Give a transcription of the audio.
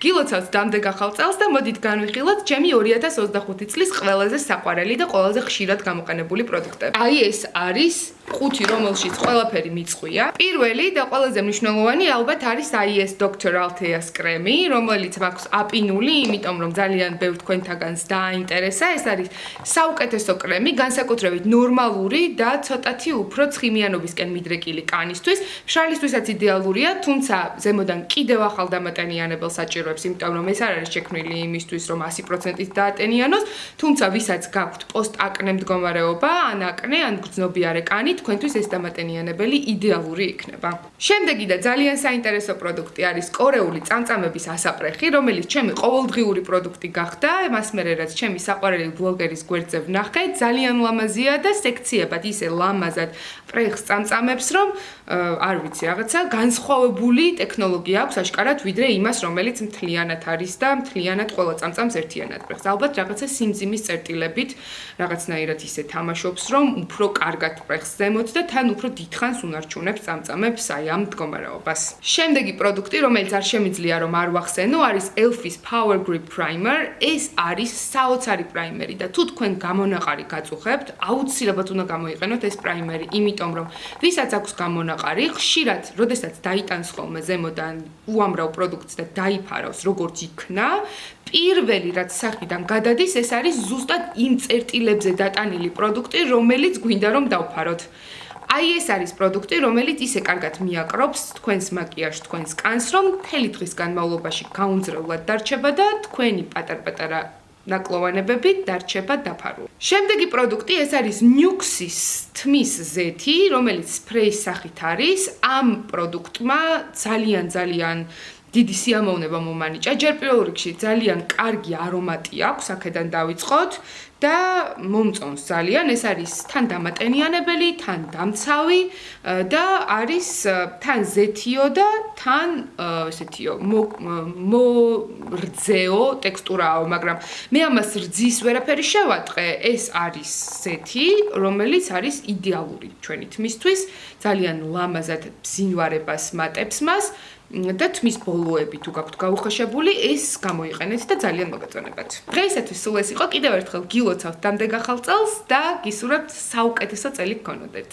გილოცავთ დამდეგ ახალ წელს და მოდით განვიხილოთ ჩემი 2025 წლის ყველაზე საყვარელი და ყველაზე ხშირად გამოყენებული პროდუქტები. აი ეს არის ყუთი, რომელშიც ყველაფერი მიწყვია. პირველი და ყველაზე მნიშვნელოვანი ალბათ არის IS Dr. Altea's კრემი, რომელიც მაქვს აპინული, იმიტომ რომ ძალიან ბევრ თქვენთაგანს დააინტერესა. ეს არის საუკეთესო კრემი, განსაკუთრებით ნორმალური და ცოტათი უფრო ცხიმიანობისკენ მიდრეკილი კანისთვის. მშრალისთვისაც იდეალურია, თუმცა ზემოდან კიდევ ახალ დამატენიანებელს საჭიროებს, იმიტომ რომ ეს არ არის შექმნილი იმისთვის, რომ 100%-ით დაატენიანოს, თუმცა ვისაც გაქვთ პოსტ-აკნე მდგომარეობა, ან აკნე, ან გრძნობიარე კანი, თქვენთვის ეს დამატენიანებელი იდეალური იქნება. შემდეგი და ძალიან საინტერესო პროდუქტი არის კორეული წამწამების ასაპრეხი, რომელიც ჩემი ყოველდღიური პროდუქტი გახდა, მას მერე რაც ჩემი საყვარელი ბლოგერის გვერდზე ვნახე, ძალიან ლამაზია და სექციებად ისე ლამაზად პრეხს წამწამებს, რომ არ ვიცი, რაღაცა განსხვავებული ტექნოლოგია აქვს აშკარად, ვიდრე იმას, რომელიც მთლიანად არის და მთლიანად ყველა წამწამს ერთიანად პრეხს. ალბათ რაღაცა სიმძიმის წერტილებით რაღაცნაირად ისე თამაშობს, რომ უფრო კარგად პრეხს ზემოთ და თან უფრო დიდხანს უნარჩუნებს წამწამებს აი ამ მდგომარეობას. შემდეგი პროდუქტი, რომელიც არ შემიძლია რომ არ ვახსენო, არის Elf-ის Power Grip Primer. ეს არის საოცარი პრაიმერი და თუ თქვენ გამონაყარი გაწუხებთ, აუცილებლად უნდა გამოიყენოთ ეს პრაიმერი, იმიტომ რომ ვისაც აქვს გამონაყარი, ხშირად, როდესაც დაიტანს ხოლმე ზემოდან უამრავ პროდუქტს და დაიფარავს როგორც იქნა, პირველი რაც სახიდან გადადის, ეს არის ზუსტად იმ წერტილებზე დატანილი პროდუქტი, რომელიც გვინდა რომ დავფაროთ. აი ეს არის პროდუქტი, რომელიც ისე კარგად მიაკრობს თქვენს მაკიაჟს, თქვენს კანს, რომ მთელი დღის განმავლობაში გაუნძრევლად დარჩება და თქვენი პატარ-პატარა ნაკლოვანებები დარჩება დაფარული. შემდეგი პროდუქტი ეს არის Nuxis თმის ზეთი, რომელიც სპრეის სახით არის. ამ პროდუქტმა ძალიან დიდი სიამოვნება მომანიჭა. ჯერ პირველ რიგში ძალიან კარგი არომატი აქვს, აქედან დავიწყოთ და მომწონს ძალიან. ეს არის თან დამატენიანებელი, თან დამცავი და არის თან ზეთიო და თან ესეთიო მორძეო ტექსტურაო, მაგრამ მე ამას რძის ვერაფერი შევატყე. ეს არის ზეთი, რომელიც არის იდეალური ჩვენი თმისთვის, ძალიან ლამაზად ბზინვარებას მატებს მას. და თმის ბოლოები თუ გაქვთ გაუხეშებული, ეს გამოიყენეთ და ძალიან მოგეწონებათ. დღეისათვის სულ ეს იყო. კიდევ ერთხელ გილოცავთ დამდეგ ახალ წელს და გისურვებთ საუკეთესო წელი გქონოდეთ.